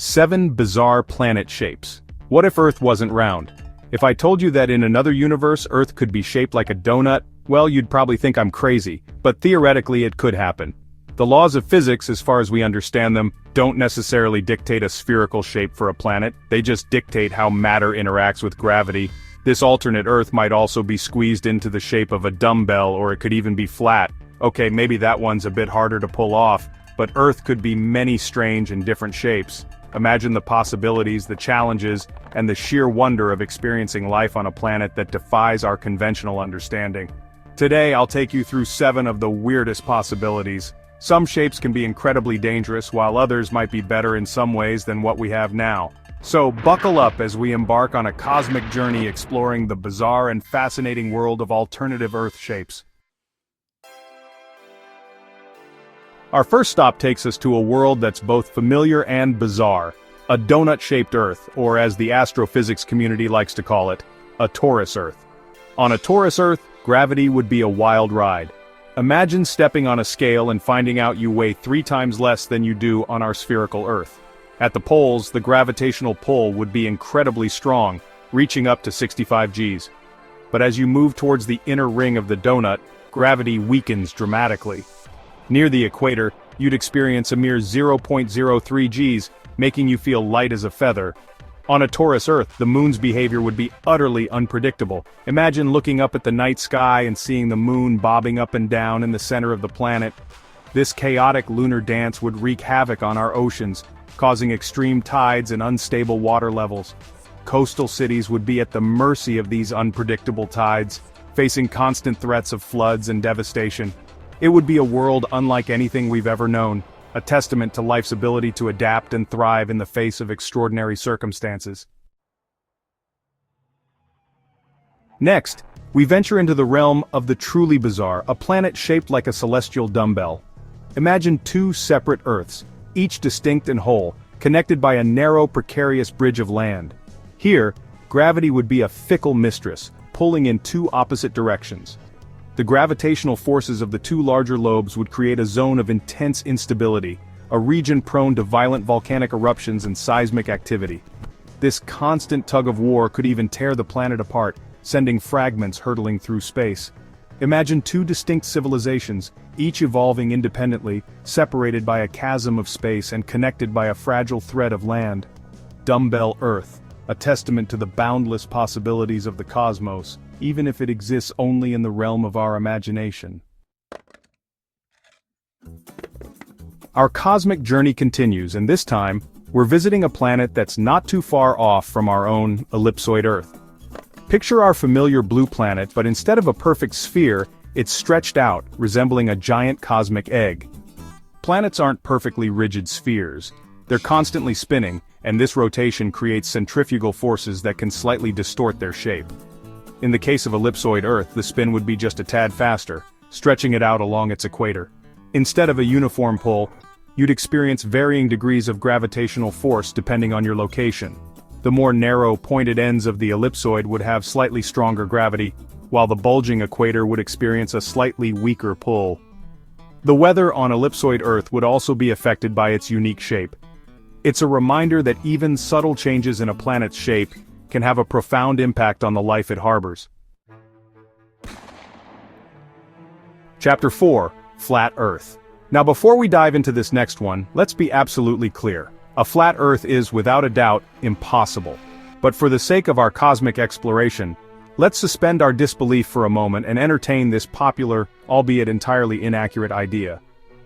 7 bizarre planet shapes. What if Earth wasn't round? If I told you that in another universe Earth could be shaped like a donut, well, you'd probably think I'm crazy, but theoretically it could happen. The laws of physics, as far as we understand them, don't necessarily dictate a spherical shape for a planet, they just dictate how matter interacts with gravity. This alternate Earth might also be squeezed into the shape of a dumbbell, or it could even be flat. Okay, maybe that one's a bit harder to pull off, but Earth could be many strange and different shapes. Imagine the possibilities, the challenges, and the sheer wonder of experiencing life on a planet that defies our conventional understanding. Today I'll take you through 7 of the weirdest possibilities. Some shapes can be incredibly dangerous, while others might be better in some ways than what we have now. So buckle up as we embark on a cosmic journey exploring the bizarre and fascinating world of alternative Earth shapes. Our first stop takes us to a world that's both familiar and bizarre. A donut-shaped Earth, or as the astrophysics community likes to call it, a torus Earth. On a torus Earth, gravity would be a wild ride. Imagine stepping on a scale and finding out you weigh 3 times less than you do on our spherical Earth. At the poles, the gravitational pull would be incredibly strong, reaching up to 65 Gs. But as you move towards the inner ring of the donut, gravity weakens dramatically. Near the equator, you'd experience a mere 0.03 Gs, making you feel light as a feather. On a torus Earth, the moon's behavior would be utterly unpredictable. Imagine looking up at the night sky and seeing the moon bobbing up and down in the center of the planet. This chaotic lunar dance would wreak havoc on our oceans, causing extreme tides and unstable water levels. Coastal cities would be at the mercy of these unpredictable tides, facing constant threats of floods and devastation. It would be a world unlike anything we've ever known, a testament to life's ability to adapt and thrive in the face of extraordinary circumstances. Next, we venture into the realm of the truly bizarre, a planet shaped like a celestial dumbbell. Imagine 2 separate Earths, each distinct and whole, connected by a narrow, precarious bridge of land. Here, gravity would be a fickle mistress, pulling in 2 opposite directions. The gravitational forces of the 2 larger lobes would create a zone of intense instability, a region prone to violent volcanic eruptions and seismic activity. This constant tug-of-war could even tear the planet apart, sending fragments hurtling through space. Imagine 2 distinct civilizations, each evolving independently, separated by a chasm of space and connected by a fragile thread of land. Dumbbell Earth, a testament to the boundless possibilities of the cosmos, even if it exists only in the realm of our imagination. Our cosmic journey continues, and this time, we're visiting a planet that's not too far off from our own ellipsoid Earth. Picture our familiar blue planet, but instead of a perfect sphere, it's stretched out, resembling a giant cosmic egg. Planets aren't perfectly rigid spheres. They're constantly spinning, and this rotation creates centrifugal forces that can slightly distort their shape. In the case of ellipsoid Earth, the spin would be just a tad faster, stretching it out along its equator. Instead of a uniform pull, you'd experience varying degrees of gravitational force depending on your location. The more narrow, pointed ends of the ellipsoid would have slightly stronger gravity, while the bulging equator would experience a slightly weaker pull. The weather on ellipsoid Earth would also be affected by its unique shape. It's a reminder that even subtle changes in a planet's shape can have a profound impact on the life it harbors. Chapter 4, Flat Earth. Now before we dive into this next one, let's be absolutely clear. A flat Earth is, without a doubt, impossible. But for the sake of our cosmic exploration, let's suspend our disbelief for a moment and entertain this popular, albeit entirely inaccurate idea.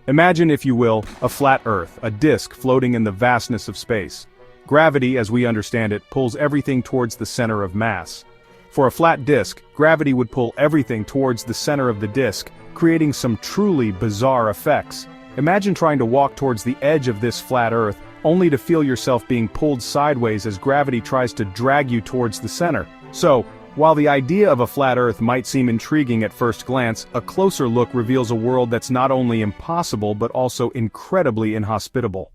Imagine, if you will, a flat Earth, a disk floating in the vastness of space. Gravity, as we understand it, pulls everything towards the center of mass. For a flat disk, gravity would pull everything towards the center of the disk, creating some truly bizarre effects. Imagine trying to walk towards the edge of this flat Earth, only to feel yourself being pulled sideways as gravity tries to drag you towards the center. So, while the idea of a flat Earth might seem intriguing at first glance, a closer look reveals a world that's not only impossible but also incredibly inhospitable.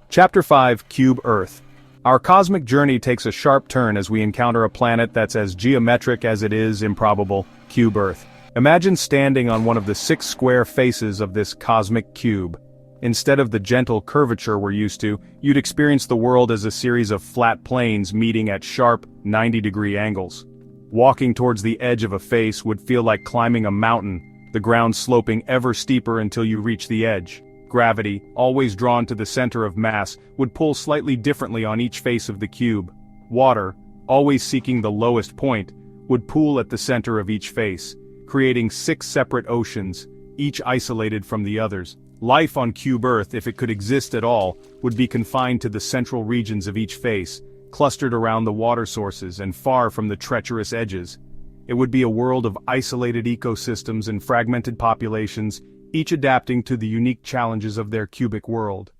Chapter 5, Cube Earth. Our cosmic journey takes a sharp turn as we encounter a planet that's as geometric as it is improbable, Cube Earth. Imagine standing on one of the 6 square faces of this cosmic cube. Instead of the gentle curvature we're used to, you'd experience the world as a series of flat planes meeting at sharp, 90-degree angles. Walking towards the edge of a face would feel like climbing a mountain, the ground sloping ever steeper until you reach the edge. Gravity, always drawn to the center of mass, would pull slightly differently on each face of the cube. Water, always seeking the lowest point, would pool at the center of each face, creating 6 separate oceans, each isolated from the others. Life on Cube Earth, if it could exist at all, would be confined to the central regions of each face, clustered around the water sources and far from the treacherous edges. It would be a world of isolated ecosystems and fragmented populations, each adapting to the unique challenges of their cubic world.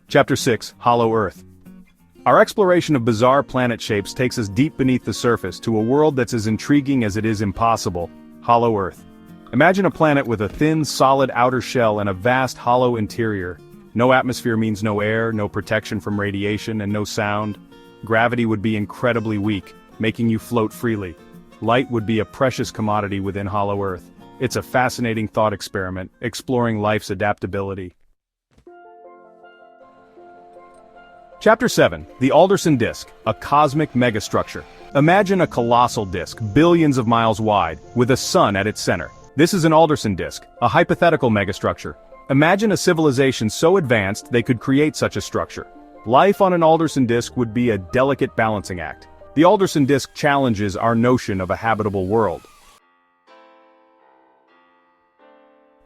Chapter 6: Hollow Earth. Our exploration of bizarre planet shapes takes us deep beneath the surface to a world that's as intriguing as it is impossible: Hollow Earth. Imagine a planet with a thin, solid outer shell and a vast hollow interior. No atmosphere means no air, no protection from radiation, and no sound. Gravity would be incredibly weak, making you float freely. Light would be a precious commodity within Hollow Earth. It's a fascinating thought experiment, exploring life's adaptability. Chapter 7: The Alderson Disk, a Cosmic Megastructure. Imagine a colossal disk, billions of miles wide, with a sun at its center. This is an Alderson disk, a hypothetical megastructure. Imagine a civilization so advanced they could create such a structure. Life on an Alderson disk would be a delicate balancing act. The Alderson disk challenges our notion of a habitable world.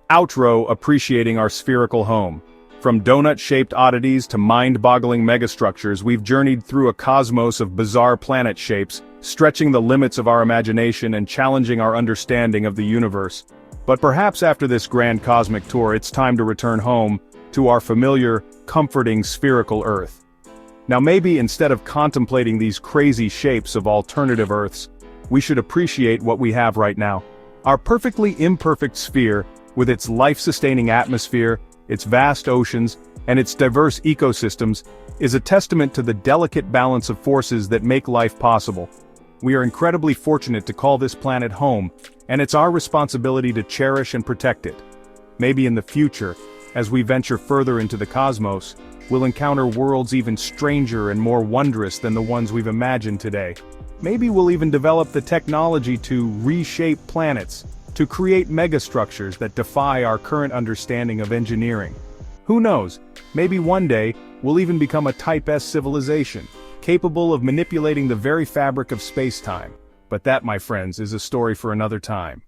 Outro: Appreciating our spherical home. From donut-shaped oddities to mind-boggling megastructures, we've journeyed through a cosmos of bizarre planet shapes, stretching the limits of our imagination and challenging our understanding of the universe. But perhaps after this grand cosmic tour, it's time to return home, to our familiar, comforting spherical Earth. Now maybe instead of contemplating these crazy shapes of alternative Earths, we should appreciate what we have right now. Our perfectly imperfect sphere, with its life-sustaining atmosphere, its vast oceans, and its diverse ecosystems, is a testament to the delicate balance of forces that make life possible. We are incredibly fortunate to call this planet home, and it's our responsibility to cherish and protect it. Maybe in the future, as we venture further into the cosmos, we'll encounter worlds even stranger and more wondrous than the ones we've imagined today. Maybe we'll even develop the technology to reshape planets, to create megastructures that defy our current understanding of engineering. Who knows, maybe one day, we'll even become a Type S civilization, capable of manipulating the very fabric of space-time. But that, my friends, is a story for another time.